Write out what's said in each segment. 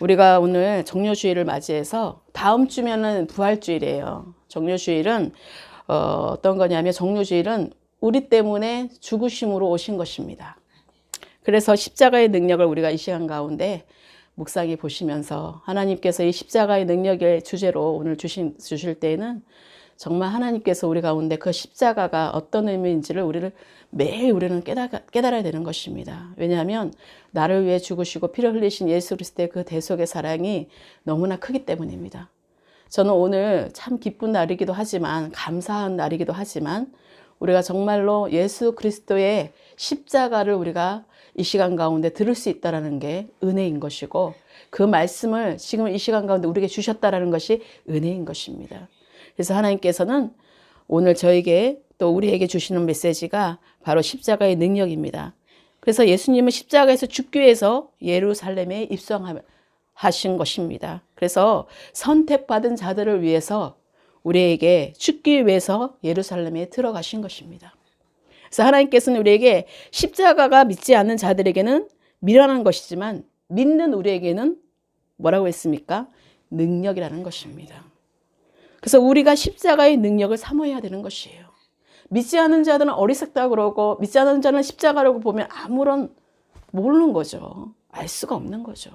우리가 오늘 정료주일을 맞이해서 다음 주면은 부활주일이에요. 정료주일은 어떤 거냐면 정료주일은 우리 때문에 죽으심으로 오신 것입니다. 그래서 십자가의 능력을 우리가 이 시간 가운데 묵상해 보시면서 하나님께서 이 십자가의 능력의 주제로 오늘 주실 때에는 정말 하나님께서 우리 가운데 그 십자가가 어떤 의미인지를 매일 우리는 깨달아야 되는 것입니다. 왜냐하면 나를 위해 죽으시고 피를 흘리신 예수 그리스도의 그 대속의 사랑이 너무나 크기 때문입니다. 저는 오늘 참 기쁜 날이기도 하지만 감사한 날이기도 하지만 우리가 정말로 예수 그리스도의 십자가를 우리가 이 시간 가운데 들을 수 있다는 게 은혜인 것이고 그 말씀을 지금 이 시간 가운데 우리에게 주셨다는 것이 은혜인 것입니다. 그래서 하나님께서는 오늘 저에게 또 우리에게 주시는 메시지가 바로 십자가의 능력입니다. 그래서 예수님은 십자가에서 죽기 위해서 예루살렘에 입성하신 것입니다. 그래서 선택받은 자들을 위해서 우리에게 죽기 위해서 예루살렘에 들어가신 것입니다. 그래서 하나님께서는 우리에게 십자가가 믿지 않는 자들에게는 미련한 것이지만 믿는 우리에게는 뭐라고 했습니까? 능력이라는 것입니다. 그래서 우리가 십자가의 능력을 사모해야 되는 것이에요. 믿지 않는 자들은 어리석다 그러고 믿지 않는 자는 십자가라고 보면 아무런 모르는 거죠. 알 수가 없는 거죠.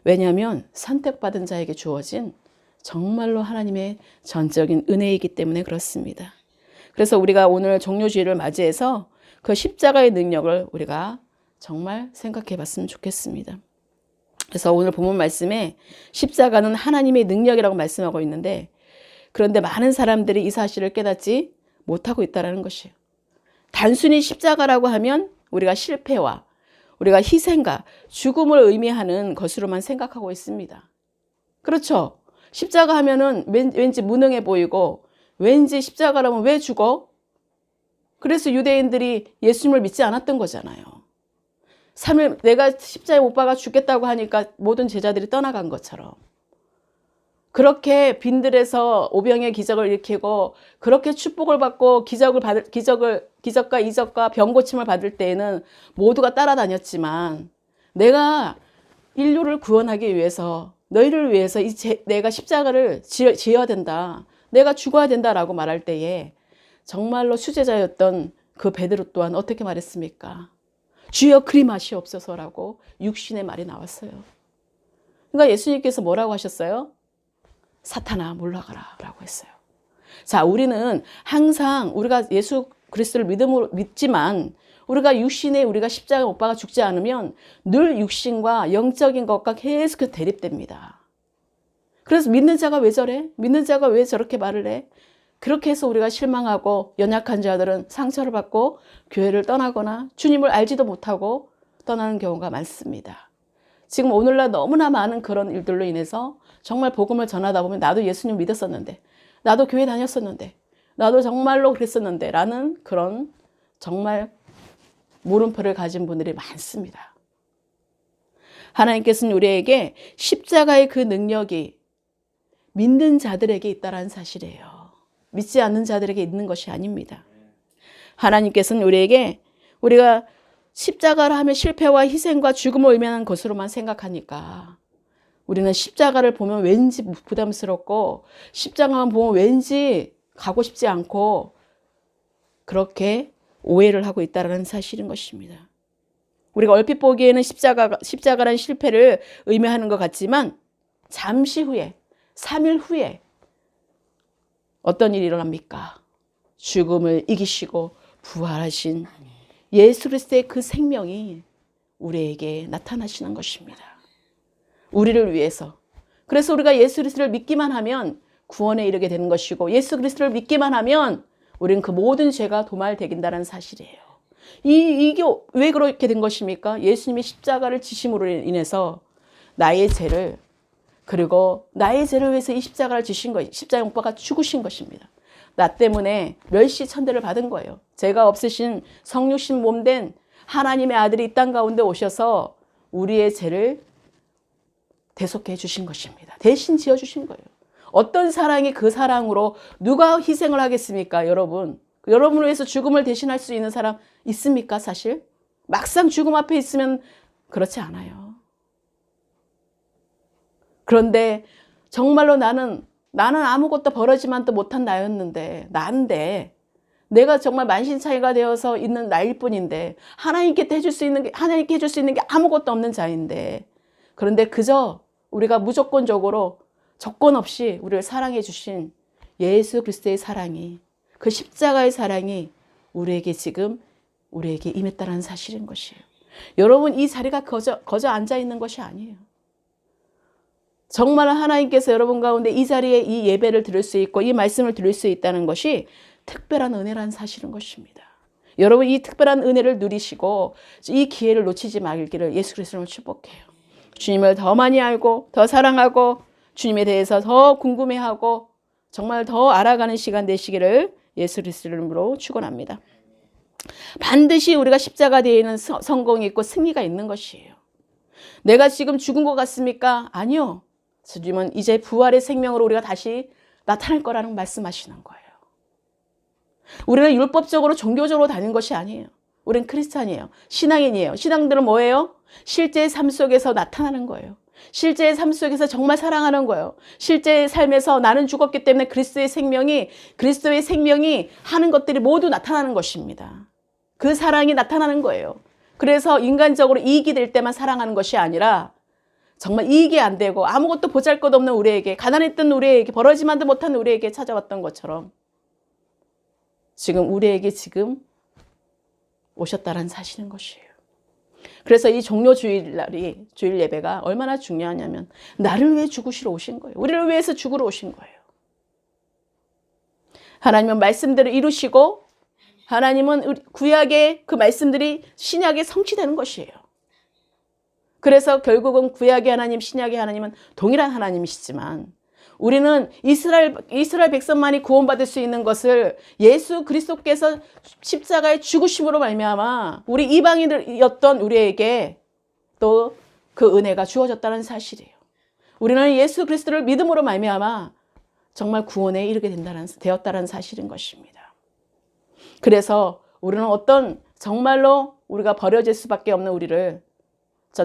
왜냐하면 선택받은 자에게 주어진 정말로 하나님의 전적인 은혜이기 때문에 그렇습니다. 그래서 우리가 오늘 정료주일을 맞이해서 그 십자가의 능력을 우리가 정말 생각해 봤으면 좋겠습니다. 그래서 오늘 본문 말씀에 십자가는 하나님의 능력이라고 말씀하고 있는데 그런데 많은 사람들이 이 사실을 깨닫지 못하고 있다는 것이에요. 단순히 십자가라고 하면 우리가 실패와 우리가 희생과 죽음을 의미하는 것으로만 생각하고 있습니다. 그렇죠? 십자가 하면은 왠지 무능해 보이고 왠지 십자가라면 왜 죽어? 그래서 유대인들이 예수님을 믿지 않았던 거잖아요. 3일 내가 십자가에 못 박아 죽겠다고 하니까 모든 제자들이 떠나간 것처럼 그렇게 빈들에서 오병의 기적을 일으키고 그렇게 축복을 받고 기적과 이적과 병 고침을 받을 때에는 모두가 따라다녔지만 내가 인류를 구원하기 위해서 너희를 위해서 내가 십자가를 지어야 된다. 내가 죽어야 된다라고 말할 때에 정말로 수제자였던 그 베드로 또한 어떻게 말했습니까? 주여 그리 마시옵소서라고 육신의 말이 나왔어요. 그러니까 예수님께서 뭐라고 하셨어요? 사탄아 물러가라 라고 했어요. 자, 우리는 항상 우리가 예수 그리스도를 믿지만 우리가 육신에 우리가 십자가에 못 박아 죽지 않으면 늘 육신과 영적인 것과 계속 대립됩니다. 그래서 믿는 자가 왜 저래? 믿는 자가 왜 저렇게 말을 해? 그렇게 해서 우리가 실망하고 연약한 자들은 상처를 받고 교회를 떠나거나 주님을 알지도 못하고 떠나는 경우가 많습니다. 지금 오늘날 너무나 많은 그런 일들로 인해서 정말 복음을 전하다 보면 나도 예수님 믿었었는데 나도 교회 다녔었는데 나도 정말로 그랬었는데 라는 그런 정말 물음표를 가진 분들이 많습니다. 하나님께서는 우리에게 십자가의 그 능력이 믿는 자들에게 있다는 사실이에요. 믿지 않는 자들에게 있는 것이 아닙니다. 하나님께서는 우리가 십자가를 하면 실패와 희생과 죽음을 의미하는 것으로만 생각하니까 우리는 십자가를 보면 왠지 부담스럽고 십자가만 보면 왠지 가고 싶지 않고 그렇게 오해를 하고 있다는 사실인 것입니다. 우리가 얼핏 보기에는 십자가란 실패를 의미하는 것 같지만 잠시 후에 3일 후에 어떤 일이 일어납니까? 죽음을 이기시고 부활하신 예수 그리스도의 그 생명이 우리에게 나타나시는 것입니다. 우리를 위해서. 그래서 우리가 예수 그리스도를 믿기만 하면 구원에 이르게 되는 것이고 예수 그리스도를 믿기만 하면 우리는 그 모든 죄가 도말되긴다는 사실이에요. 이게 왜 그렇게 된 것입니까? 예수님이 십자가를 지심으로 인해서 나의 죄를 그리고 나의 죄를 위해서 이 십자가를 지신 것, 십자가에 못 박아 죽으신 것입니다. 나 때문에 멸시천대를 받은 거예요. 죄가 없으신 성육신 몸된 하나님의 아들이 이 땅 가운데 오셔서 우리의 죄를 대속해 주신 것입니다. 대신 지어주신 거예요. 어떤 사랑이 그 사랑으로 누가 희생을 하겠습니까? 여러분. 여러분을 위해서 죽음을 대신할 수 있는 사람 있습니까? 사실 막상 죽음 앞에 있으면 그렇지 않아요. 그런데 정말로 나는 아무것도 벌어지만도 못한 나였는데, 나인데, 내가 정말 만신창이가 되어서 있는 나일 뿐인데, 하나님께 해줄 수 있는 게 아무것도 없는 자인데, 그런데 그저 우리가 무조건적으로 조건 없이 우리를 사랑해 주신 예수 그리스도의 사랑이, 그 십자가의 사랑이 우리에게 임했다는 사실인 것이에요. 여러분, 이 자리가 거저 앉아 있는 것이 아니에요. 정말 하나님께서 여러분 가운데 이 자리에 이 예배를 드릴 수 있고 이 말씀을 드릴 수 있다는 것이 특별한 은혜라는 사실인 것입니다. 여러분, 이 특별한 은혜를 누리시고 이 기회를 놓치지 말기를 예수 그리스도를 축복해요. 주님을 더 많이 알고 더 사랑하고 주님에 대해서 더 궁금해하고 정말 더 알아가는 시간 되시기를 예수 그리스도의 이름으로 축원합니다. 반드시 우리가 십자가되어 성공이 있고 승리가 있는 것이에요. 내가 지금 죽은 것 같습니까? 아니요. 주님은 이제 부활의 생명으로 우리가 다시 나타날 거라는 말씀하시는 거예요. 우리는 율법적으로 종교적으로 다닌 것이 아니에요. 우리는 크리스찬이에요. 신앙인이에요. 신앙들은 뭐예요? 실제의 삶 속에서 나타나는 거예요. 실제의 삶 속에서 정말 사랑하는 거예요. 실제의 삶에서 나는 죽었기 때문에 그리스도의 생명이 하는 것들이 모두 나타나는 것입니다. 그 사랑이 나타나는 거예요. 그래서 인간적으로 이익이 될 때만 사랑하는 것이 아니라 정말 이익이 안 되고 아무것도 보잘것없는 우리에게, 가난했던 우리에게, 벌어지만도 못한 우리에게 찾아왔던 것처럼 우리에게 오셨다는 사실인 것이에요. 그래서 이 종료 주일 예배가 얼마나 중요하냐면 나를 위해 죽으시러 오신 거예요. 우리를 위해서 죽으러 오신 거예요. 하나님은 말씀대로 이루시고 하나님은 구약의 그 말씀들이 신약에 성취되는 것이에요. 그래서 결국은 구약의 하나님, 신약의 하나님은 동일한 하나님이시지만 우리는 이스라엘 백성만이 구원받을 수 있는 것을 예수 그리스도께서 십자가의 죽으심으로 말미암아 우리 이방인이었던 우리에게 또 그 은혜가 주어졌다는 사실이에요. 우리는 예수 그리스도를 믿음으로 말미암아 정말 구원에 이르게 되었다는 사실인 것입니다. 그래서 우리는 정말로 우리가 버려질 수밖에 없는 우리를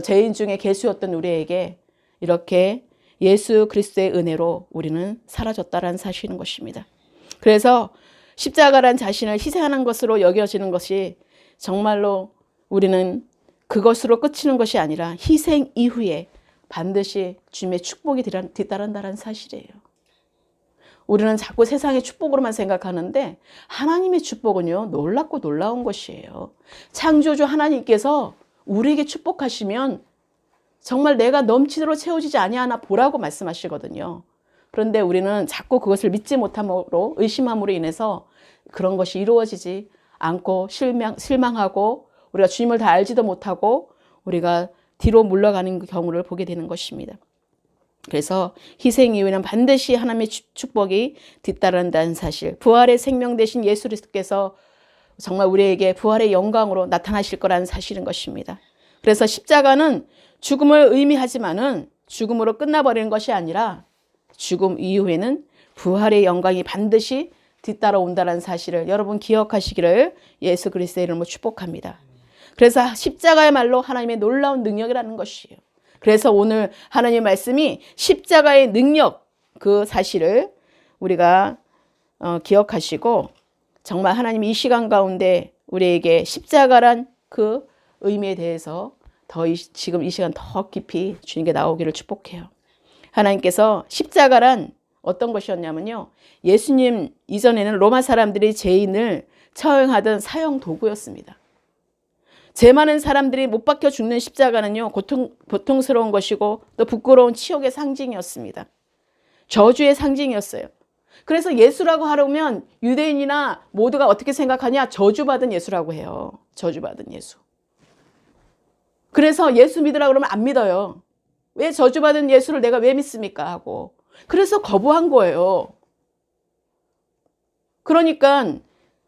죄인 중에 괴수였던 우리에게 이렇게 예수 그리스도의 은혜로 우리는 사라졌다는 사실인 것입니다. 그래서 십자가란 자신을 희생하는 것으로 여겨지는 것이 정말로 우리는 그것으로 끝이는 것이 아니라 희생 이후에 반드시 주님의 축복이 뒤따른다는 사실이에요. 우리는 자꾸 세상의 축복으로만 생각하는데 하나님의 축복은요, 놀랍고 놀라운 것이에요. 창조주 하나님께서 우리에게 축복하시면 정말 내가 넘치도록 채워지지 아니하나 보라고 말씀하시거든요. 그런데 우리는 자꾸 그것을 믿지 못함으로, 의심함으로 인해서 그런 것이 이루어지지 않고 실망하고 우리가 주님을 다 알지도 못하고 우리가 뒤로 물러가는 경우를 보게 되는 것입니다. 그래서 희생 이후에는 반드시 하나님의 축복이 뒤따른다는 사실, 부활의 생명 되신 예수 그리스도께서 정말 우리에게 부활의 영광으로 나타나실 거라는 사실인 것입니다. 그래서 십자가는 죽음을 의미하지만은 죽음으로 끝나버리는 것이 아니라 죽음 이후에는 부활의 영광이 반드시 뒤따라온다는 사실을 여러분 기억하시기를 예수 그리스도의 이름으로 축복합니다. 그래서 십자가야말로 하나님의 놀라운 능력이라는 것이에요. 그래서 오늘 하나님의 말씀이 십자가의 능력, 그 사실을 우리가 기억하시고 정말 하나님이 이 시간 가운데 우리에게 십자가란 그 의미에 대해서 지금 이 시간 더 깊이 주님께 나오기를 축복해요. 하나님께서 십자가란 어떤 것이었냐면요, 예수님 이전에는 로마 사람들이 죄인을 처형하던 사형 도구였습니다. 죄 많은 사람들이 못 박혀 죽는 십자가는요, 고통스러운 것이고 또 부끄러운 치욕의 상징이었습니다. 저주의 상징이었어요. 그래서 예수라고 하려면 유대인이나 모두가 어떻게 생각하냐? 저주받은 예수라고 해요. 저주받은 예수. 그래서 예수 믿으라고 그러면 안 믿어요. 왜 저주받은 예수를 내가 왜 믿습니까? 하고. 그래서 거부한 거예요. 그러니까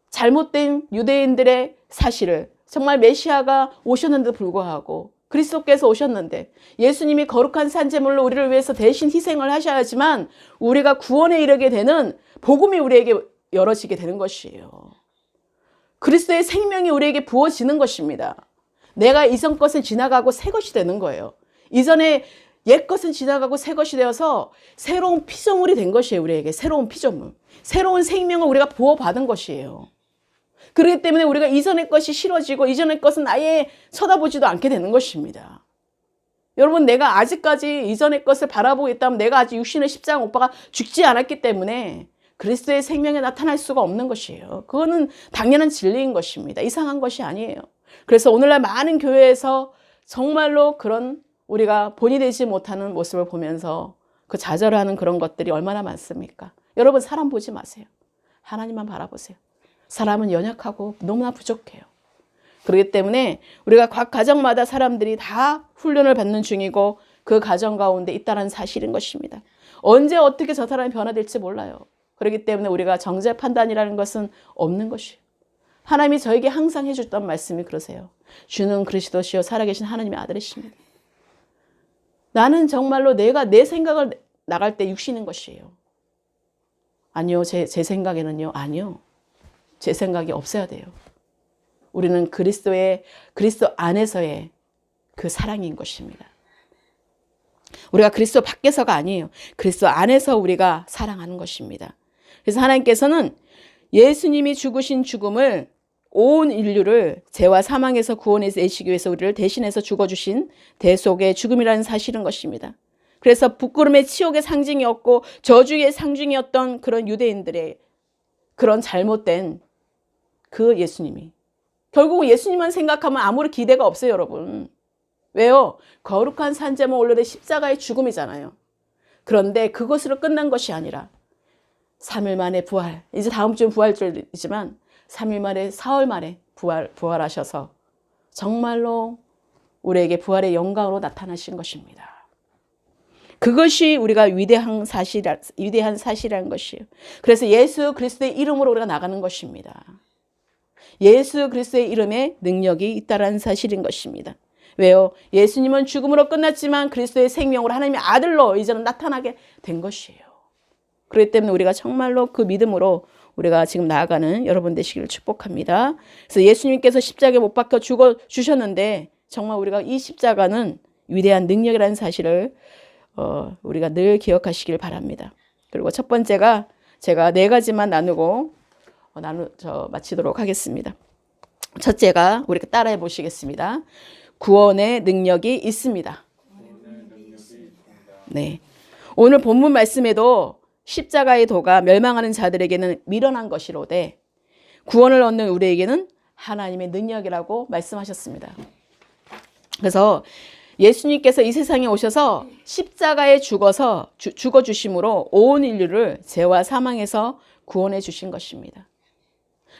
잘못된 유대인들의 사실을, 정말 메시아가 오셨는데도 불구하고, 그리스도께서 오셨는데 예수님이 거룩한 산제물로 우리를 위해서 대신 희생을 하셔야지만 우리가 구원에 이르게 되는 복음이 우리에게 열어지게 되는 것이에요. 그리스도의 생명이 우리에게 부어지는 것입니다. 내가 이전 것은 지나가고 새 것이 되는 거예요. 이전에 옛 것은 지나가고 새 것이 되어서 새로운 피조물이 된 것이에요. 우리에게 새로운 피조물. 새로운 생명을 우리가 부어받은 것이에요. 그렇기 때문에 우리가 이전의 것이 싫어지고 이전의 것은 아예 쳐다보지도 않게 되는 것입니다. 여러분, 내가 아직까지 이전의 것을 바라보고 있다면 내가 아직 육신의 십자가 못 박아 죽지 않았기 때문에 그리스도의 생명에 나타날 수가 없는 것이에요. 그거는 당연한 진리인 것입니다. 이상한 것이 아니에요. 그래서 오늘날 많은 교회에서 정말로 그런 우리가 본이 되지 못하는 모습을 보면서 그 좌절하는 그런 것들이 얼마나 많습니까? 여러분, 사람 보지 마세요. 하나님만 바라보세요. 사람은 연약하고 너무나 부족해요. 그렇기 때문에 우리가 각 가정마다 사람들이 다 훈련을 받는 중이고 그 가정 가운데 있다는 사실인 것입니다. 언제 어떻게 저 사람이 변화될지 몰라요. 그렇기 때문에 우리가 정죄 판단이라는 것은 없는 것이에요. 하나님이 저에게 항상 해줬던 말씀이 그러세요. 주는 그리스도시요 살아계신 하나님의 아들이십니다. 나는 정말로 내가 내 생각을 나갈 때 육신인 것이에요. 아니요, 제 생각에는요. 아니요. 제 생각이 없어야 돼요. 우리는 그리스도 안에서의 그 사랑인 것입니다. 우리가 그리스도 밖에서가 아니에요. 그리스도 안에서 우리가 사랑하는 것입니다. 그래서 하나님께서는 예수님이 죽으신 죽음을 온 인류를 죄와 사망에서 구원해서 내시기 위해서 우리를 대신해서 죽어주신 대속의 죽음이라는 사실인 것입니다. 그래서 부끄러움의 치욕의 상징이었고 저주의 상징이었던 그런 유대인들의 그런 잘못된 그 예수님이 결국 예수님만 생각하면 아무런 기대가 없어요, 여러분. 왜요? 거룩한 산재만 올려된 십자가의 죽음이잖아요. 그런데 그것으로 끝난 것이 아니라 3일 만에 부활, 이제 다음 주는 부활절이지만 3일 만에, 사흘 만에 부활하셔서 정말로 우리에게 부활의 영광으로 나타나신 것입니다. 그것이 우리가 위대한 사실이라는 것이에요. 그래서 예수 그리스도의 이름으로 우리가 나가는 것입니다. 예수 그리스도의 이름에 능력이 있다는 사실인 것입니다. 왜요? 예수님은 죽음으로 끝났지만 그리스도의 생명으로 하나님의 아들로 이제는 나타나게 된 것이에요. 그렇기 때문에 우리가 정말로 그 믿음으로 우리가 지금 나아가는 여러분 되시기를 축복합니다. 그래서 예수님께서 십자가에 못 박혀 죽어 주셨는데 정말 우리가 이 십자가는 위대한 능력이라는 사실을 우리가 늘 기억하시길 바랍니다. 그리고 첫 번째가 제가 4가지만 나누고 마치도록 하겠습니다. 첫째가 우리가 따라해 보시겠습니다. 구원의 능력이 있습니다. 네. 오늘 본문 말씀에도 십자가의 도가 멸망하는 자들에게는 미련한 것이로되 구원을 얻는 우리에게는 하나님의 능력이라고 말씀하셨습니다. 그래서 예수님께서 이 세상에 오셔서 십자가에 죽어주심으로 온 인류를 죄와 사망에서 구원해 주신 것입니다.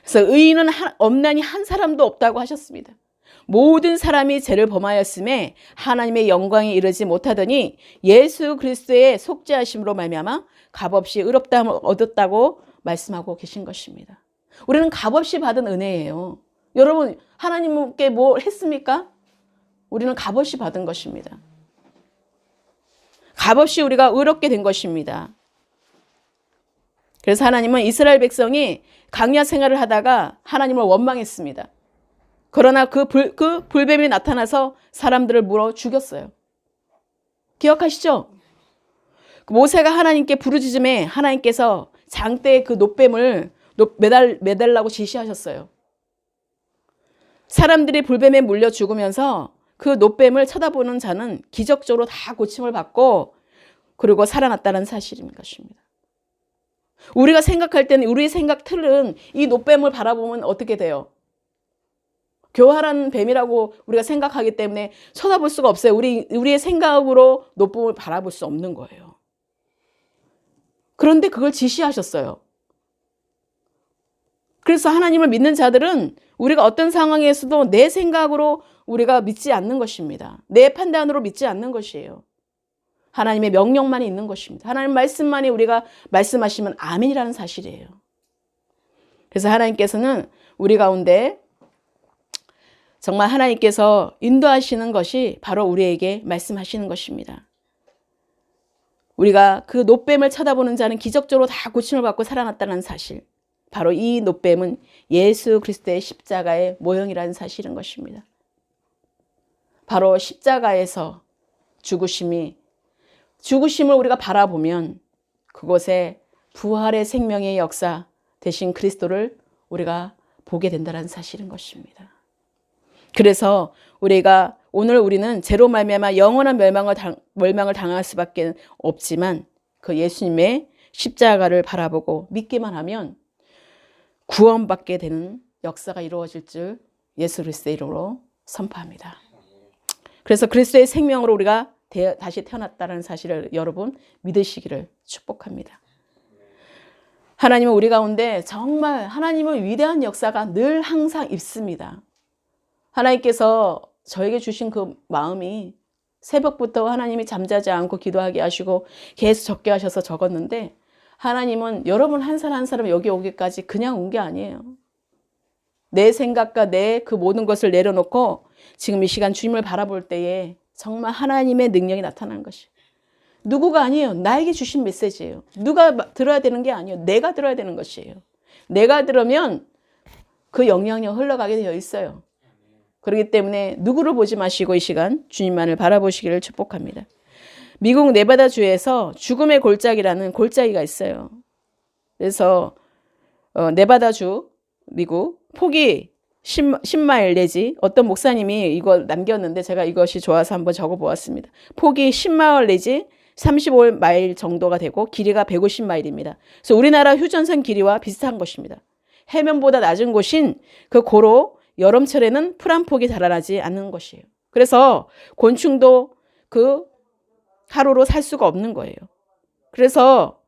그래서 의인은 없나니 한 사람도 없다고 하셨습니다. 모든 사람이 죄를 범하였음에 하나님의 영광에 이르지 못하더니 예수 그리스도의 속죄하심으로 말미암아 값없이 의롭다함을 얻었다고 말씀하고 계신 것입니다. 우리는 값없이 받은 은혜예요. 여러분, 하나님께 뭐 했습니까? 우리는 값없이 받은 것입니다. 값없이 우리가 의롭게 된 것입니다. 그래서 하나님은 이스라엘 백성이 광야 생활을 하다가 하나님을 원망했습니다. 그러나 그 불뱀이 나타나서 사람들을 물어 죽였어요. 기억하시죠? 모세가 하나님께 부르짖음에 하나님께서 장대의 그 놋뱀을 매달라고 지시하셨어요. 사람들이 불뱀에 물려 죽으면서 그 놋뱀을 쳐다보는 자는 기적적으로 다 고침을 받고 그리고 살아났다는 사실인 것입니다. 우리가 생각할 때는 우리의 생각 틀은 이 놋뱀을 바라보면 어떻게 돼요? 교활한 뱀이라고 우리가 생각하기 때문에 쳐다볼 수가 없어요. 우리의 생각으로 놋뱀을 바라볼 수 없는 거예요. 그런데 그걸 지시하셨어요. 그래서 하나님을 믿는 자들은 우리가 어떤 상황에서도 내 생각으로 우리가 믿지 않는 것입니다. 내 판단으로 믿지 않는 것이에요. 하나님의 명령만이 있는 것입니다. 하나님 말씀만이 우리가 말씀하시면 아멘이라는 사실이에요. 그래서 하나님께서는 우리 가운데 정말 하나님께서 인도하시는 것이 바로 우리에게 말씀하시는 것입니다. 우리가 그 놋뱀을 쳐다보는 자는 기적적으로 다 고침을 받고 살아났다는 사실. 바로 이 놋뱀은 예수 그리스도의 십자가의 모형이라는 사실인 것입니다. 바로 십자가에서 죽으심이 죽으심을 우리가 바라보면 그곳에 부활의 생명의 역사 대신 그리스도를 우리가 보게 된다는 사실인 것입니다. 그래서 우리가 오늘 우리는 죄로 말미암아 영원한 멸망을 당할 수밖에 없지만 그 예수님의 십자가를 바라보고 믿기만 하면 구원받게 되는 역사가 이루어질 줄 예수 그리스도의 이름으로 선포합니다. 그래서 그리스도의 생명으로 우리가 다시 태어났다는 사실을 여러분 믿으시기를 축복합니다. 하나님은 우리 가운데 정말 하나님의 위대한 역사가 늘 항상 있습니다. 하나님께서 저에게 주신 그 마음이 새벽부터 하나님이 잠자지 않고 기도하게 하시고 계속 적게 하셔서 적었는데 하나님은 여러분 한 사람 한 사람 여기 오기까지 그냥 온 게 아니에요. 내 생각과 내 그 모든 것을 내려놓고 지금 이 시간 주님을 바라볼 때에 정말 하나님의 능력이 나타나는 것이 누구가 아니에요. 나에게 주신 메시지예요. 누가 들어야 되는 게 아니에요. 내가 들어야 되는 것이에요. 내가 들으면 그 영향력 흘러가게 되어 있어요. 그렇기 때문에 누구를 보지 마시고 이 시간 주님만을 바라보시기를 축복합니다. 미국 네바다주에서 죽음의 골짜기라는 골짜기가 있어요. 그래서 네바다주 미국 폭이 10마일 내지 어떤 목사님이 이걸 남겼는데 제가 이것이 좋아서 한번 적어보았습니다. 폭이 10마일 내지 35마일 정도가 되고 길이가 150마일입니다. 그래서 우리나라 휴전선 길이와 비슷한 것입니다. 해면보다 낮은 곳인 그 고로 여름철에는 풀 한 폭이 자라나지 않는 것이에요. 그래서 곤충도 그 하루로 살 수가 없는 거예요. 그래서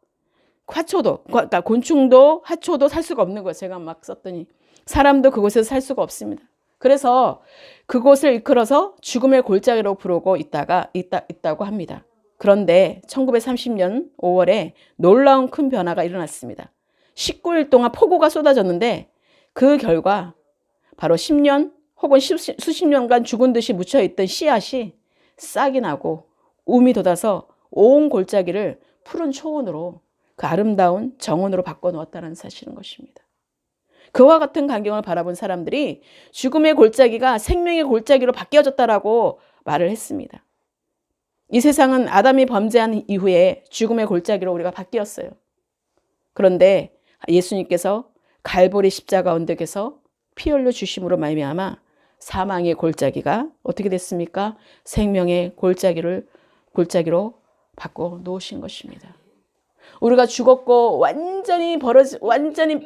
화초도, 그러니까 곤충도 하초도 살 수가 없는 거예요. 제가 막 썼더니 사람도 그곳에서 살 수가 없습니다. 그래서 그곳을 이끌어서 죽음의 골짜기로 부르고 있다고 합니다. 그런데 1930년 5월에 놀라운 큰 변화가 일어났습니다. 19일 동안 폭우가 쏟아졌는데 그 결과 바로 10년 혹은 수십 년간 죽은 듯이 묻혀있던 씨앗이 싹이 나고 움이 돋아서 온 골짜기를 푸른 초원으로 그 아름다운 정원으로 바꿔놓았다는 사실인 것입니다. 그와 같은 광경을 바라본 사람들이 죽음의 골짜기가 생명의 골짜기로 바뀌어졌다라고 말을 했습니다. 이 세상은 아담이 범죄한 이후에 죽음의 골짜기로 우리가 바뀌었어요. 그런데 예수님께서 갈보리 십자가 언덕에서 피 흘려 주심으로 말미암아 사망의 골짜기가 어떻게 됐습니까? 생명의 골짜기로 바꿔 놓으신 것입니다. 우리가 죽었고 완전히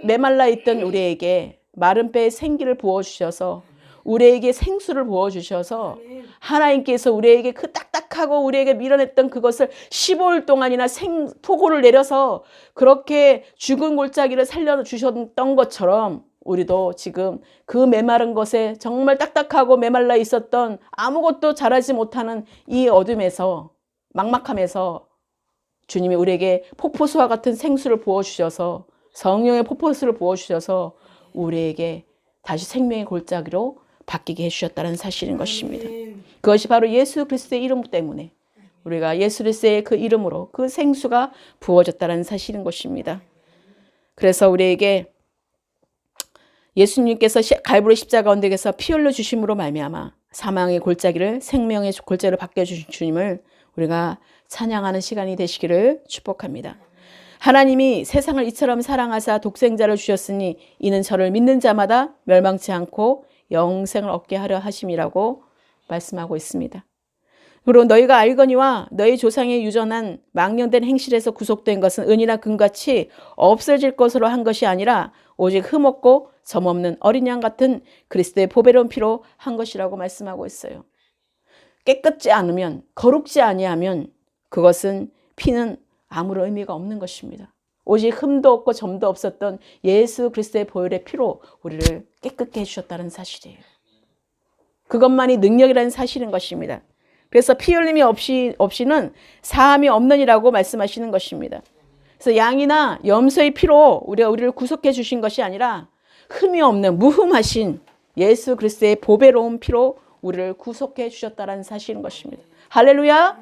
메말라 있던 우리에게 마른 뼈에 생기를 부어주셔서 우리에게 생수를 부어주셔서 하나님께서 우리에게 그 딱딱하고 우리에게 밀어냈던 그것을 15일 동안이나 폭우를 내려서 그렇게 죽은 골짜기를 살려주셨던 것처럼 우리도 지금 그 메마른 것에 정말 딱딱하고 메말라 있었던 아무것도 자라지 못하는 이 어둠에서 막막함에서 주님이 우리에게 폭포수와 같은 생수를 부어주셔서 성령의 폭포수를 부어주셔서 우리에게 다시 생명의 골짜기로 바뀌게 해주셨다는 사실인 것입니다. 그것이 바로 예수 그리스도의 이름 때문에 우리가 예수 그리스도의 그 이름으로 그 생수가 부어졌다는 사실인 것입니다. 그래서 우리에게 예수님께서 갈보리 십자가 언덕에서 피 흘려 주심으로 말미암아 사망의 골짜기를 생명의 골짜기로 바뀌어주신 주님을 우리가 찬양하는 시간이 되시기를 축복합니다. 하나님이 세상을 이처럼 사랑하사 독생자를 주셨으니 이는 저를 믿는 자마다 멸망치 않고 영생을 얻게 하려 하심이라고 말씀하고 있습니다. 그리고 너희가 알거니와 너희 조상의 유전한 망령된 행실에서 구속된 것은 은이나 금같이 없어질 것으로 한 것이 아니라 오직 흠없고 점없는 어린 양 같은 그리스도의 보배로운 피로 한 것이라고 말씀하고 있어요. 깨끗지 않으면, 거룩지 아니하면 그것은 피는 아무런 의미가 없는 것입니다. 오직 흠도 없고 점도 없었던 예수 그리스도의 보혈의 피로 우리를 깨끗게 해주셨다는 사실이에요. 그것만이 능력이라는 사실인 것입니다. 그래서 피 흘림이 없이는 사함이 없느니라고 말씀하시는 것입니다. 그래서 양이나 염소의 피로 우리를 구속해 주신 것이 아니라 흠이 없는 무흠하신 예수 그리스도의 보배로운 피로 우리를 구속해 주셨다는 사실인 것입니다. 할렐루야!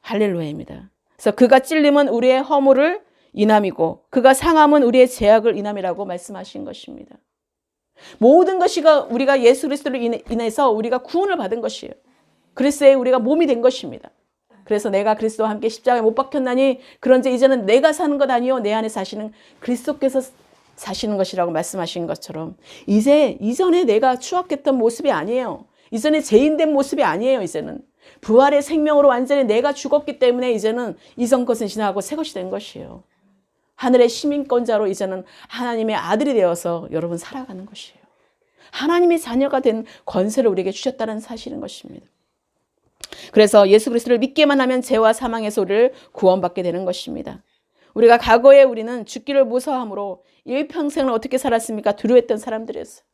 할렐루야입니다. 그래서 그가 찔림은 우리의 허물을 인함이고 그가 상함은 우리의 죄악을 인함이라고 말씀하신 것입니다. 모든 것이 우리가 예수 그리스도를 인해서 우리가 구원을 받은 것이에요. 그리스도의 우리가 몸이 된 것입니다. 그래서 내가 그리스도와 함께 십자가에 못 박혔나니 그런즉 이제는 내가 사는 것 아니요 내 안에 사시는 그리스도께서 사시는 것이라고 말씀하신 것처럼 이전에 내가 추억했던 모습이 아니에요. 이전에 죄인된 모습이 아니에요. 이제는 부활의 생명으로 완전히 내가 죽었기 때문에 이제는 이전 것은 지나가고 새 것이 된 것이에요. 하늘의 시민권자로 이제는 하나님의 아들이 되어서 여러분 살아가는 것이에요. 하나님의 자녀가 된 권세를 우리에게 주셨다는 사실인 것입니다. 그래서 예수 그리스도를 믿기만 하면 죄와 사망에서 우리를 구원받게 되는 것입니다. 우리가 과거에 우리는 죽기를 무서워함으로 일평생을 어떻게 살았습니까? 두려워했던 사람들이었어요.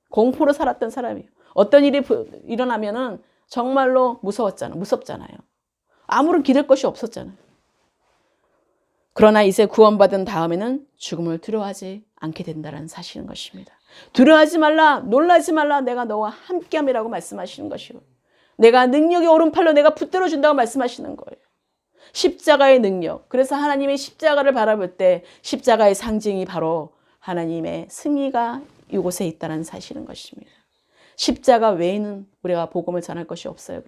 공포로 살았던 사람이에요. 어떤 일이 일어나면은 정말로 무섭잖아요. 아무런 기댈 것이 없었잖아요. 그러나 이제 구원받은 다음에는 죽음을 두려워하지 않게 된다는 사실인 것입니다. 두려워하지 말라, 놀라지 말라, 내가 너와 함께함이라고 말씀하시는 것이고, 내가 능력의 오른팔로 내가 붙들어 준다고 말씀하시는 거예요. 십자가의 능력. 그래서 하나님의 십자가를 바라볼 때 십자가의 상징이 바로 하나님의 승리가 이곳에 있다는 사실인 것입니다. 십자가 외에는 우리가 복음을 전할 것이 없어요.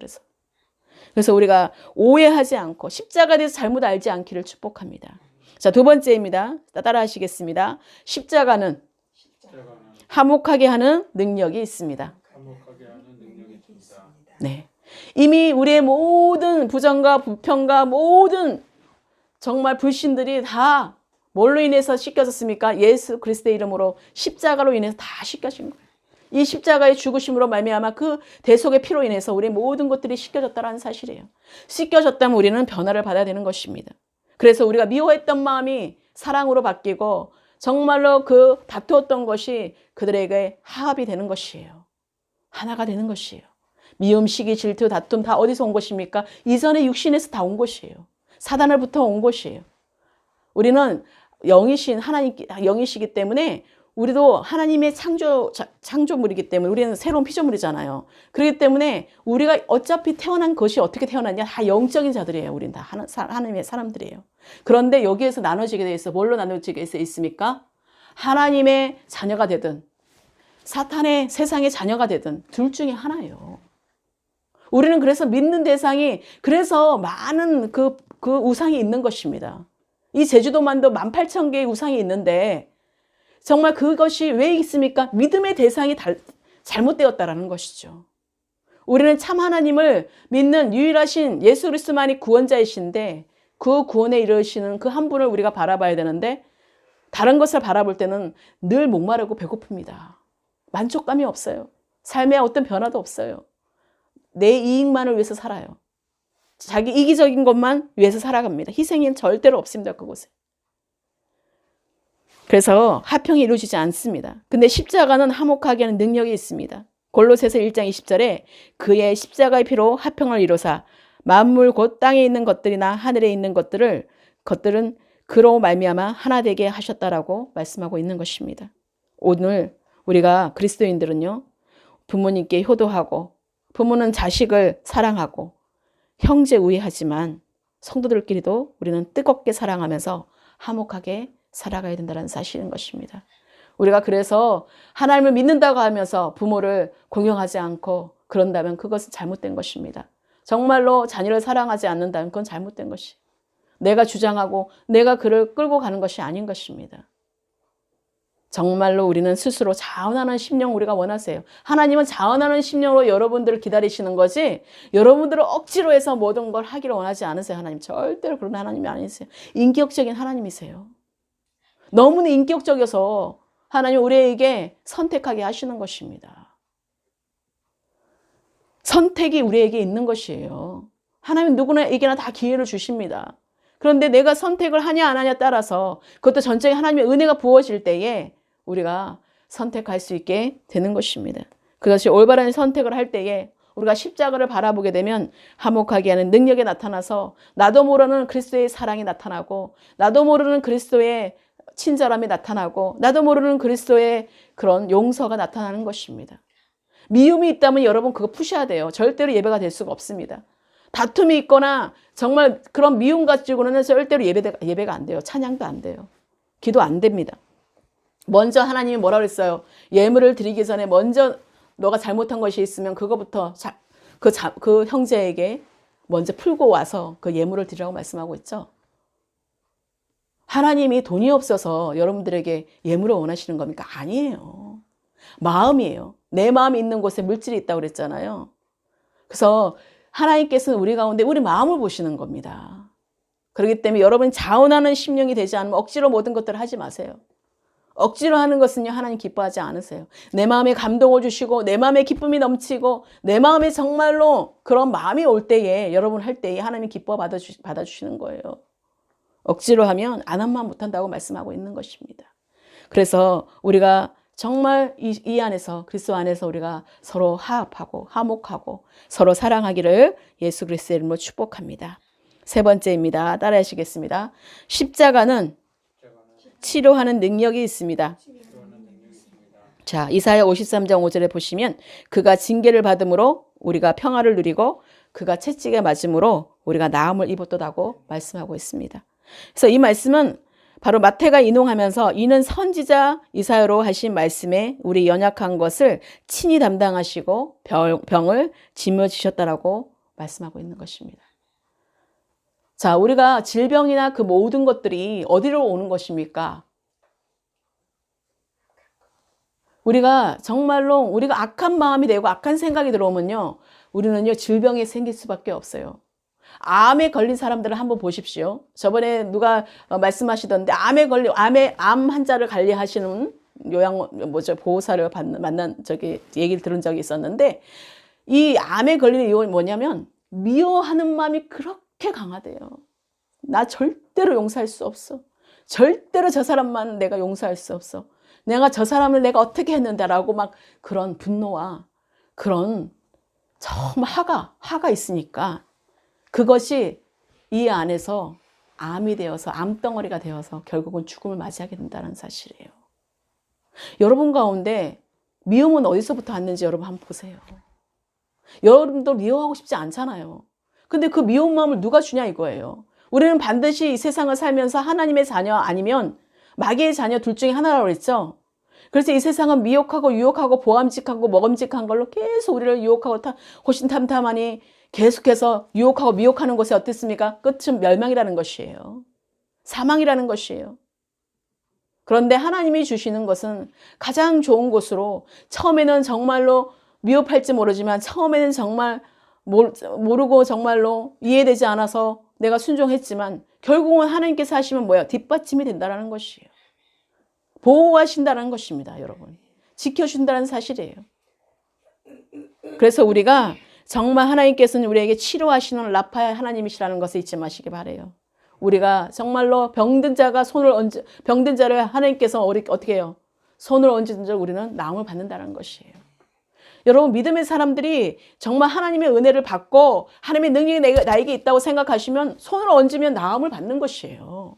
그래서 우리가 오해하지 않고 십자가에 대해서 잘못 알지 않기를 축복합니다. 자, 두 번째입니다. 따라 하시겠습니다. 십자가는 화목하게 하는 능력이 있습니다. 네. 이미 우리의 모든 부정과 부평과 모든 정말 불신들이 다 뭘로 인해서 씻겨졌습니까? 예수 그리스도의 이름으로 십자가로 인해서 다 씻겨진 거예요. 이 십자가의 죽으심으로 말미암아 그 대속의 피로 인해서 우리의 모든 것들이 씻겨졌다는 사실이에요. 씻겨졌다면 우리는 변화를 받아야 되는 것입니다. 그래서 우리가 미워했던 마음이 사랑으로 바뀌고 정말로 그 다투었던 것이 그들에게 화합이 되는 것이에요. 하나가 되는 것이에요. 미움, 시기, 질투, 다툼 다 어디서 온 것입니까? 이전에 육신에서 다 온 것이에요. 사단으로부터 온 것이에요. 우리는 영이신 하나님 영이시기 때문에 우리도 하나님의 창조물이기 때문에 우리는 새로운 피조물이잖아요. 그렇기 때문에 우리가 어차피 태어난 것이 어떻게 태어났냐? 다 영적인 자들이에요. 우리는 다 하나님의 사람들이에요. 그런데 여기에서 나눠지게 돼 있어. 뭘로 나눠지게 있습니까? 하나님의 자녀가 되든 사탄의 세상의 자녀가 되든 둘 중에 하나예요. 우리는 그래서 믿는 대상이 그래서 많은 그 우상이 있는 것입니다. 이 제주도만도 18,000개의 우상이 있는데 정말 그것이 왜 있습니까? 믿음의 대상이 잘못되었다라는 것이죠. 우리는 참 하나님을 믿는 유일하신 예수 그리스도만이 구원자이신데 그 구원에 이르시는 그 한 분을 우리가 바라봐야 되는데 다른 것을 바라볼 때는 늘 목마르고 배고픕니다. 만족감이 없어요. 삶에 어떤 변화도 없어요. 내 이익만을 위해서 살아요. 자기 이기적인 것만 위해서 살아갑니다. 희생은 절대로 없습니다. 그곳에. 그래서 화평이 이루어지지 않습니다. 근데 십자가는 화목하게 하는 능력이 있습니다. 골로새서 1장 20절에 그의 십자가의 피로 화평을 이루사 만물 곧 땅에 있는 것들이나 하늘에 있는 것들은 그로 말미암아 하나 되게 하셨다라고 말씀하고 있는 것입니다. 오늘 우리가 그리스도인들은요. 부모님께 효도하고 부모는 자식을 사랑하고 형제 우애하지만 성도들끼리도 우리는 뜨겁게 사랑하면서 화목하게 살아가야 된다는 사실인 것입니다. 우리가 그래서 하나님을 믿는다고 하면서 부모를 공경하지 않고 그런다면 그것은 잘못된 것입니다. 정말로 자녀를 사랑하지 않는다면 그건 잘못된 것이. 내가 주장하고 내가 그를 끌고 가는 것이 아닌 것입니다. 정말로 우리는 스스로 자원하는 심령 우리가 원하세요. 하나님은 자원하는 심령으로 여러분들을 기다리시는 거지 여러분들을 억지로 해서 모든 걸 하기를 원하지 않으세요. 하나님 절대로 그런 하나님이 아니세요. 인격적인 하나님이세요. 너무나 인격적이어서 하나님 우리에게 선택하게 하시는 것입니다. 선택이 우리에게 있는 것이에요. 하나님 누구나에게나 다 기회를 주십니다. 그런데 내가 선택을 하냐 안 하냐 따라서 그것도 전적인 하나님의 은혜가 부어질 때에 우리가 선택할 수 있게 되는 것입니다. 그것이 올바른 선택을 할 때에 우리가 십자가를 바라보게 되면 화목하게 하는 능력이 나타나서 나도 모르는 그리스도의 사랑이 나타나고 나도 모르는 그리스도의 친절함이 나타나고 나도 모르는 그리스도의 그런 용서가 나타나는 것입니다. 미움이 있다면 여러분 그거 푸셔야 돼요. 절대로 예배가 될 수가 없습니다. 다툼이 있거나 정말 그런 미움 가지고는 절대로 예배가 안 돼요. 찬양도 안 돼요. 기도 안 됩니다. 먼저 하나님이 뭐라 그랬어요? 예물을 드리기 전에 먼저 너가 잘못한 것이 있으면 그거부터 그 형제에게 먼저 풀고 와서 그 예물을 드리라고 말씀하고 있죠. 하나님이 돈이 없어서 여러분들에게 예물을 원하시는 겁니까? 아니에요. 마음이에요. 내 마음이 있는 곳에 물질이 있다고 그랬잖아요. 그래서 하나님께서는 우리 가운데 우리 마음을 보시는 겁니다. 그렇기 때문에 여러분 자원하는 심령이 되지 않으면 억지로 모든 것들을 하지 마세요. 억지로 하는 것은요, 하나님 기뻐하지 않으세요. 내 마음에 감동을 주시고 내 마음에 기쁨이 넘치고 내 마음에 정말로 그런 마음이 올 때에 여러분 할 때에 하나님이 기뻐 받아주시는 거예요. 억지로 하면 안 한 마음 못한다고 말씀하고 있는 것입니다. 그래서 우리가 정말 이 안에서 그리스도 안에서 우리가 서로 화합하고 화목하고 서로 사랑하기를 예수 그리스도의 이름으로 축복합니다. 세 번째입니다. 따라 하시겠습니다. 십자가는 치료하는 능력이 있습니다. 자, 이사야 53장 5절에 보시면 그가 징계를 받음으로 우리가 평화를 누리고 그가 채찍에 맞음으로 우리가 나음을 입었다고 말씀하고 있습니다. 그래서 이 말씀은 바로 마태가 인용하면서 이는 선지자 이사야로 하신 말씀에 우리 연약한 것을 친히 담당하시고 병을 짊어지셨다라고 말씀하고 있는 것입니다. 자, 우리가 질병이나 그 모든 것들이 어디로 오는 것입니까? 우리가 정말로 우리가 악한 마음이 되고 악한 생각이 들어오면요, 우리는요 질병이 생길 수밖에 없어요. 암에 걸린 사람들을 한번 보십시오. 저번에 누가 말씀하시던데 암 환자를 관리하시는 보호사를 만난 얘기를 들은 적이 있었는데, 이 암에 걸리는 이유는 뭐냐면 미워하는 마음이 그렇게 강하대요. 나 절대로 용서할 수 없어. 절대로 저 사람만 내가 용서할 수 없어. 내가 저 사람을 내가 어떻게 했는데라고 막 그런 분노와 그런 정말 화가 있으니까 그것이 이 안에서 암이 되어서 암덩어리가 되어서 결국은 죽음을 맞이하게 된다는 사실이에요. 여러분 가운데 미움은 어디서부터 왔는지 여러분 한번 보세요. 여러분도 미워하고 싶지 않잖아요. 근데 그 미운 마음을 누가 주냐 이거예요. 우리는 반드시 이 세상을 살면서 하나님의 자녀 아니면 마귀의 자녀 둘 중에 하나라고 그랬죠. 그래서 이 세상은 미혹하고 유혹하고 보암직하고 먹음직한 걸로 계속 우리를 유혹하고 호신탐탐하니 계속해서 유혹하고 미혹하는 것이 어떻습니까? 끝은 멸망이라는 것이에요. 사망이라는 것이에요. 그런데 하나님이 주시는 것은 가장 좋은 곳으로, 처음에는 정말로 미흡할지 모르지만 처음에는 정말 모르고 정말로 이해되지 않아서 내가 순종했지만 결국은 하나님께서 하시면 뭐예요? 뒷받침이 된다는 것이에요. 보호하신다는 것입니다, 여러분. 지켜준다는 사실이에요. 그래서 우리가 정말 하나님께서는 우리에게 치료하시는 라파의 하나님이시라는 것을 잊지 마시기 바라요. 우리가 정말로 병든 자를 하나님께서 어떻게 해요? 손을 얹은 자 우리는 나음을 받는다는 것이에요. 여러분, 믿음의 사람들이 정말 하나님의 은혜를 받고 하나님의 능력이 나에게 있다고 생각하시면 손을 얹으면 나음을 받는 것이에요.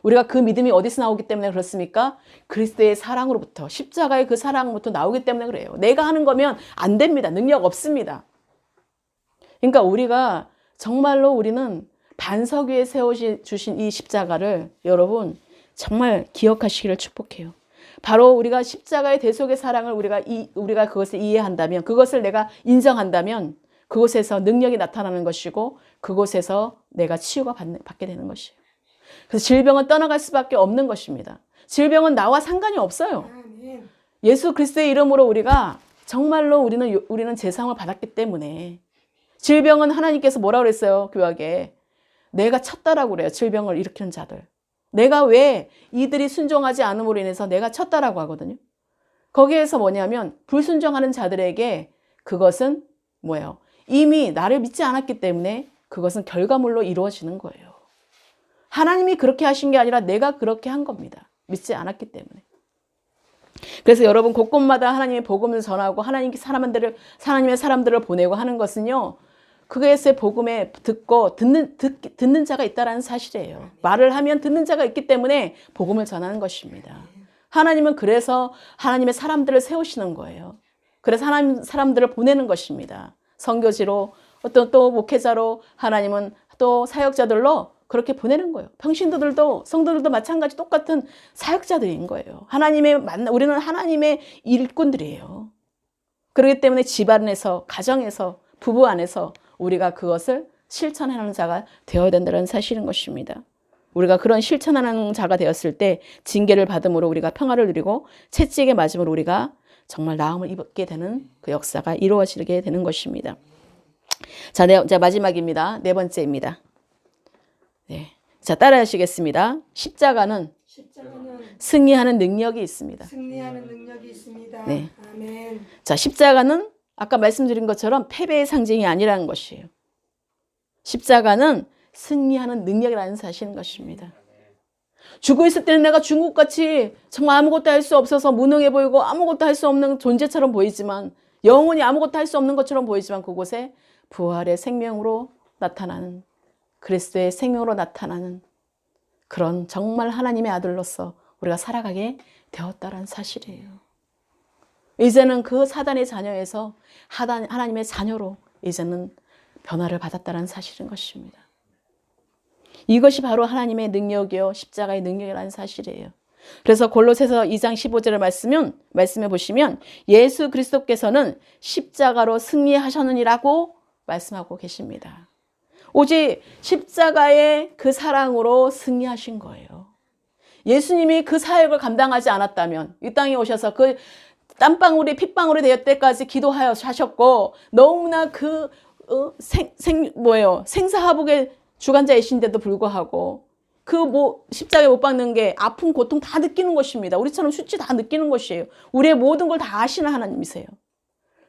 우리가 그 믿음이 어디서 나오기 때문에 그렇습니까? 그리스도의 사랑으로부터, 십자가의 그 사랑으로부터 나오기 때문에 그래요. 내가 하는 거면 안 됩니다. 능력 없습니다. 그러니까 우리가 정말로 우리는 반석 위에 세워주신 이 십자가를 여러분 정말 기억하시기를 축복해요. 바로 우리가 십자가의 대속의 사랑을 우리가 그것을 이해한다면, 그것을 내가 인정한다면 그곳에서 능력이 나타나는 것이고 그곳에서 내가 치유가 받게 되는 것이에요. 그래서 질병은 떠나갈 수밖에 없는 것입니다. 질병은 나와 상관이 없어요. 예수 그리스도의 이름으로 우리가 정말로 우리는 제사함을 받았기 때문에, 질병은 하나님께서 뭐라고 그랬어요? 구약에 내가 쳤다라고 그래요. 질병을 일으키는 자들. 내가 왜 이들이 순종하지 않음으로 인해서 내가 쳤다라고 하거든요. 거기에서 뭐냐면 불순종하는 자들에게 그것은 뭐예요? 이미 나를 믿지 않았기 때문에 그것은 결과물로 이루어지는 거예요. 하나님이 그렇게 하신 게 아니라 내가 그렇게 한 겁니다. 믿지 않았기 때문에. 그래서 여러분 곳곳마다 하나님의 복음을 전하고 하나님의 사람들을 보내고 하는 것은요, 그것의 복음에 듣는 자가 있다는 사실이에요. 말을 하면 듣는 자가 있기 때문에 복음을 전하는 것입니다. 하나님은 그래서 하나님의 사람들을 세우시는 거예요. 그래서 하나님 사람들을 보내는 것입니다. 선교지로, 어떤 또 목회자로, 하나님은 또 사역자들로 그렇게 보내는 거예요. 평신도들도 성도들도 마찬가지 똑같은 사역자들인 거예요. 우리는 하나님의 일꾼들이에요. 그렇기 때문에 집안에서, 가정에서, 부부 안에서 우리가 그것을 실천하는 자가 되어야 된다는 사실인 것입니다. 우리가 그런 실천하는 자가 되었을 때 징계를 받음으로 우리가 평화를 누리고 채찍에 맞음으로 우리가 정말 나음을 입게 되는 그 역사가 이루어지게 되는 것입니다. 자, 마지막입니다. 네 번째입니다. 네. 자, 따라 하시겠습니다. 십자가는 승리하는 능력이 있습니다. 승리하는 능력이 있습니다. 네. 아멘. 자, 십자가는 아까 말씀드린 것처럼 패배의 상징이 아니라는 것이에요. 십자가는 승리하는 능력이라는 사실인 것입니다. 죽어 있을 때는 내가 중국같이 정말 아무것도 할 수 없어서 무능해 보이고 아무것도 할 수 없는 존재처럼 보이지만, 영원히 아무것도 할 수 없는 것처럼 보이지만, 그곳에 부활의 생명으로 나타나는, 그리스도의 생명으로 나타나는 그런 정말 하나님의 아들로서 우리가 살아가게 되었다는 사실이에요. 이제는 그 사단의 자녀에서 하나님의 자녀로 이제는 변화를 받았다는 사실인 것입니다. 이것이 바로 하나님의 능력이요 십자가의 능력이라는 사실이에요. 그래서 골로새서 2장 15절의 말씀해 보시면 예수 그리스도께서는 십자가로 승리하셨느니라고 말씀하고 계십니다. 오직 십자가의 그 사랑으로 승리하신 거예요. 예수님이 그 사역을 감당하지 않았다면 이 땅에 오셔서 그 땀방울이 핏방울이 되었을 때까지 기도하셨고, 너무나 그 생사화복의 주관자이신데도 불구하고 십자가에 못 박는 게 아픔, 고통 다 느끼는 것입니다. 우리처럼 수치 다 느끼는 것이에요. 우리의 모든 걸 다 아시는 하나님이세요.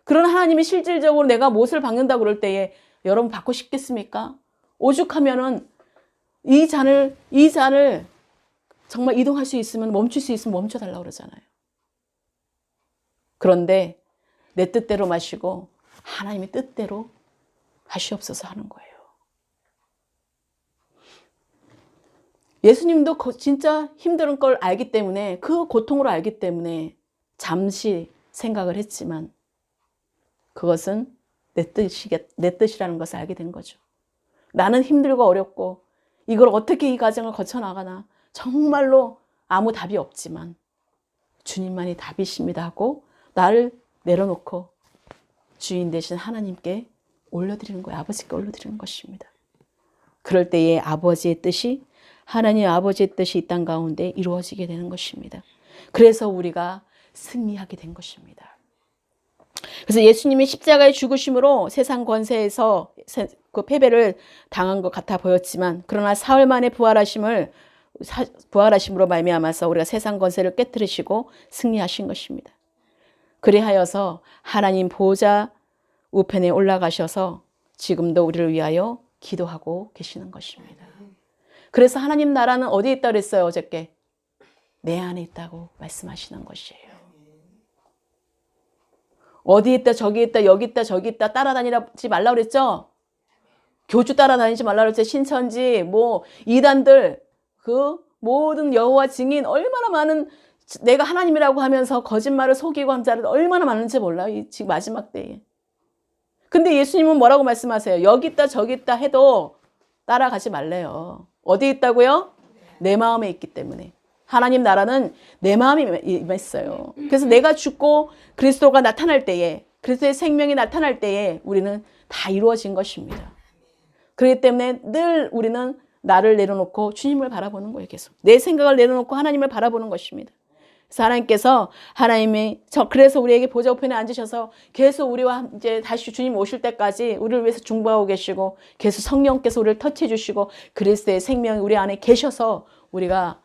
그런 하나님이 실질적으로 내가 못을 박는다고 그럴 때에 여러분 받고 싶겠습니까? 오죽하면은 이 잔을 정말 이동할 수 있으면, 멈출 수 있으면 멈춰달라고 그러잖아요. 그런데 내 뜻대로 마시고 하나님의 뜻대로 하시옵소서 하는 거예요. 예수님도 진짜 힘든 걸 알기 때문에, 그 고통을 알기 때문에 잠시 생각을 했지만 그것은 내 뜻이라는 것을 알게 된 거죠. 나는 힘들고 어렵고 이걸 어떻게 이 과정을 거쳐나가나 정말로 아무 답이 없지만 주님만이 답이십니다 하고 나를 내려놓고 주인 되신 하나님께 올려드리는 거예요. 아버지께 올려드리는 것입니다. 그럴 때에 아버지의 뜻이, 하나님 아버지의 뜻이 이 땅 가운데 이루어지게 되는 것입니다. 그래서 우리가 승리하게 된 것입니다. 그래서 예수님이 십자가의 죽으심으로 세상 권세에서 그 패배를 당한 것 같아 보였지만, 그러나 사흘 만에 부활하심으로 말미암아서 우리가 세상 권세를 깨뜨리시고 승리하신 것입니다. 그리하여서 하나님 보좌 우편에 올라가셔서 지금도 우리를 위하여 기도하고 계시는 것입니다. 그래서 하나님 나라는 어디에 있다고 그랬어요? 어저께 내 안에 있다고 말씀하시는 것이에요. 어디 있다, 저기 있다, 여기 있다, 저기 있다 따라다니지 말라고 그랬죠? 교주 따라다니지 말라고 그랬죠? 신천지, 이단들, 그 모든 여호와 증인, 얼마나 많은, 내가 하나님이라고 하면서 거짓말을 속이고 한 자를 얼마나 많은지 몰라요. 이 지금 마지막 때에. 근데 예수님은 뭐라고 말씀하세요? 여기 있다, 저기 있다 해도 따라가지 말래요. 어디 있다고요? 내 마음에 있기 때문에. 하나님 나라는 내 마음에 있어요. 그래서 내가 죽고 그리스도가 나타날 때에, 그리스도의 생명이 나타날 때에 우리는 다 이루어진 것입니다. 그렇기 때문에 늘 우리는 나를 내려놓고 주님을 바라보는 거예요. 계속 내 생각을 내려놓고 하나님을 바라보는 것입니다. 그래서 하나님께서 그래서 우리에게 보좌 우편에 앉으셔서 계속 우리와 이제 다시 주님 오실 때까지 우리를 위해서 중보하고 계시고, 계속 성령께서 우리를 터치해 주시고 그리스도의 생명이 우리 안에 계셔서 우리가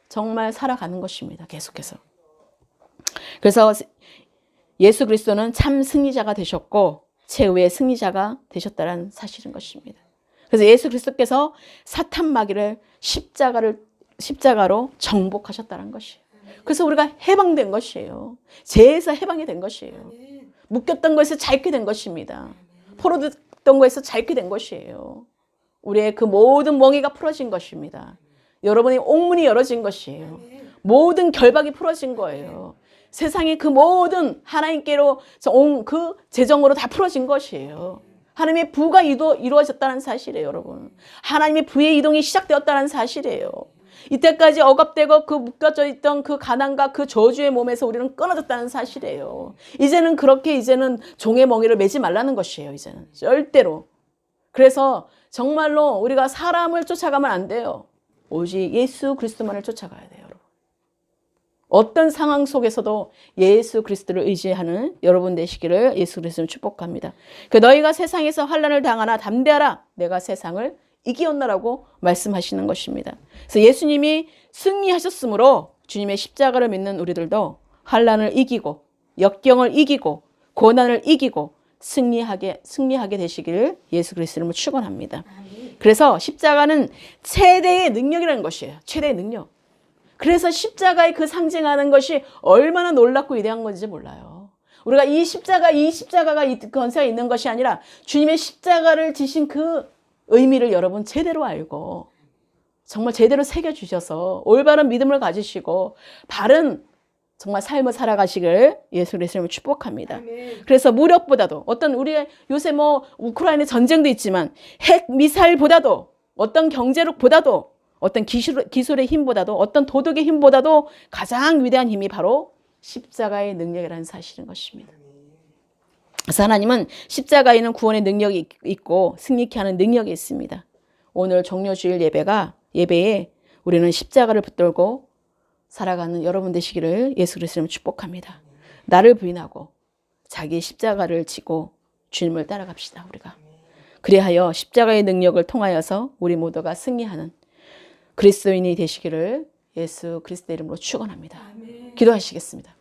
정말 살아가는 것입니다. 계속해서. 그래서 예수 그리스도는 참 승리자가 되셨고 최후의 승리자가 되셨다는 사실인 것입니다. 그래서 예수 그리스도께서 사탄 마귀를 십자가로 정복하셨다는 것이에요. 그래서 우리가 해방된 것이에요. 죄에서 해방이 된 것이에요. 묶였던 것에서 자유케 된 것입니다. 포로됐던 것에서 자유케 된 것이에요. 우리의 그 모든 멍에가 풀어진 것입니다. 여러분의 옥문이 열어진 것이에요. 모든 결박이 풀어진 거예요. 세상의 그 모든 하나님께로 온 그 재정으로 다 풀어진 것이에요. 하나님의 부가 이루어졌다는 사실이에요, 여러분. 하나님의 부의 이동이 시작되었다는 사실이에요. 이때까지 억압되고 그 묶여져 있던 그 가난과 그 저주의 몸에서 우리는 끊어졌다는 사실이에요. 이제는 종의 멍에를 매지 말라는 것이에요. 이제는 절대로 그래서 정말로 우리가 사람을 쫓아가면 안 돼요. 오직 예수 그리스도만을 쫓아가야 돼요, 여러분. 어떤 상황 속에서도 예수 그리스도를 의지하는 여러분 되시기를 예수 그리스도를 축복합니다. 너희가 세상에서 환난을 당하나 담대하라. 내가 세상을 이기었나라고 말씀하시는 것입니다. 그래서 예수님이 승리하셨으므로 주님의 십자가를 믿는 우리들도 환난을 이기고 역경을 이기고 고난을 이기고 승리하게 되시기를 예수 그리스도를 축원합니다. 그래서 십자가는 최대의 능력이라는 것이에요. 최대의 능력. 그래서 십자가의 그 상징하는 것이 얼마나 놀랍고 위대한 건지 몰라요. 우리가 이 십자가가 이 권세가 있는 것이 아니라 주님의 십자가를 지신 그 의미를 여러분 제대로 알고 정말 제대로 새겨주셔서 올바른 믿음을 가지시고 바른 정말 삶을 살아가시길 예수 그리스도를 축복합니다. 그래서 무력보다도 어떤 우리의 요새 우크라이나 전쟁도 있지만 핵 미사일보다도 어떤 경제력보다도 어떤 기술의 힘보다도 어떤 도덕의 힘보다도 가장 위대한 힘이 바로 십자가의 능력이라는 사실인 것입니다. 그래서 하나님은 십자가에는 구원의 능력이 있고 승리케 하는 능력이 있습니다. 오늘 종료주일 예배에 우리는 십자가를 붙들고 살아가는 여러분 되시기를 예수 그리스도를 축복합니다. 나를 부인하고 자기의 십자가를 지고 주님을 따라갑시다. 우리가 그리하여 십자가의 능력을 통하여서 우리 모두가 승리하는 그리스도인이 되시기를 예수 그리스도의 이름으로 축원합니다. 기도하시겠습니다.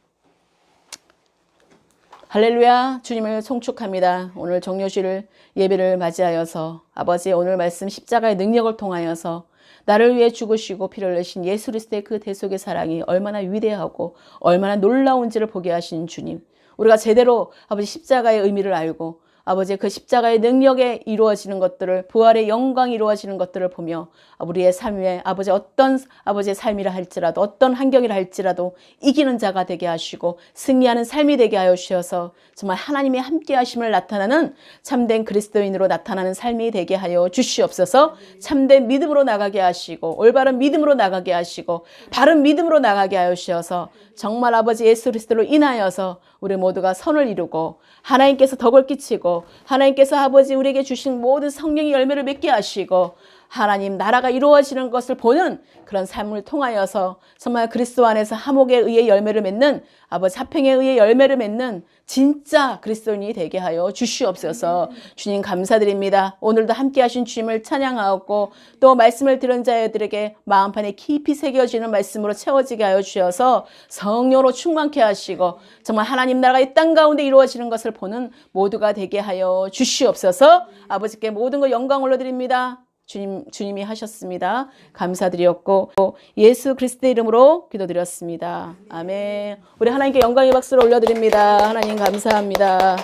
할렐루야. 주님을 송축합니다. 오늘 종료주일 예배를 맞이하여서 아버지 오늘 말씀 십자가의 능력을 통하여서 나를 위해 죽으시고 피를 흘리신 예수 그리스도의 그 대속의 사랑이 얼마나 위대하고 얼마나 놀라운지를 보게 하신 주님. 우리가 제대로 아버지 십자가의 의미를 알고 아버지 그 십자가의 능력에 이루어지는 것들을 부활의 영광이 이루어지는 것들을 보며 우리의 삶에 아버지 어떤 아버지의 삶이라 할지라도 어떤 환경이라 할지라도 이기는 자가 되게 하시고 승리하는 삶이 되게 하여 주셔서 정말 하나님의 함께 하심을 나타나는 참된 그리스도인으로 나타나는 삶이 되게 하여 주시옵소서. 참된 믿음으로 나가게 하시고 올바른 믿음으로 나가게 하시고 바른 믿음으로 나가게 하여 주셔서 정말 아버지 예수 그리스도로 인하여서 우리 모두가 선을 이루고 하나님께서 덕을 끼치고 하나님께서 아버지 우리에게 주신 모든 성령의 열매를 맺게 하시고 하나님 나라가 이루어지는 것을 보는 그런 삶을 통하여서 정말 그리스도 안에서 화목에 의해 열매를 맺는 아버지 화평에 의해 열매를 맺는 진짜 그리스도인이 되게 하여 주시옵소서. 주님 감사드립니다. 오늘도 함께 하신 주님을 찬양하고 또 말씀을 들은 자들에게 마음판에 깊이 새겨지는 말씀으로 채워지게 하여 주셔서 성령으로 충만케 하시고 정말 하나님 나라가 이 땅 가운데 이루어지는 것을 보는 모두가 되게 하여 주시옵소서. 아버지께 모든 것 영광 올려드립니다. 주님이 하셨습니다. 감사드렸고 예수 그리스도의 이름으로 기도드렸습니다. 아멘. 우리 하나님께 영광의 박수를 올려드립니다. 하나님 감사합니다.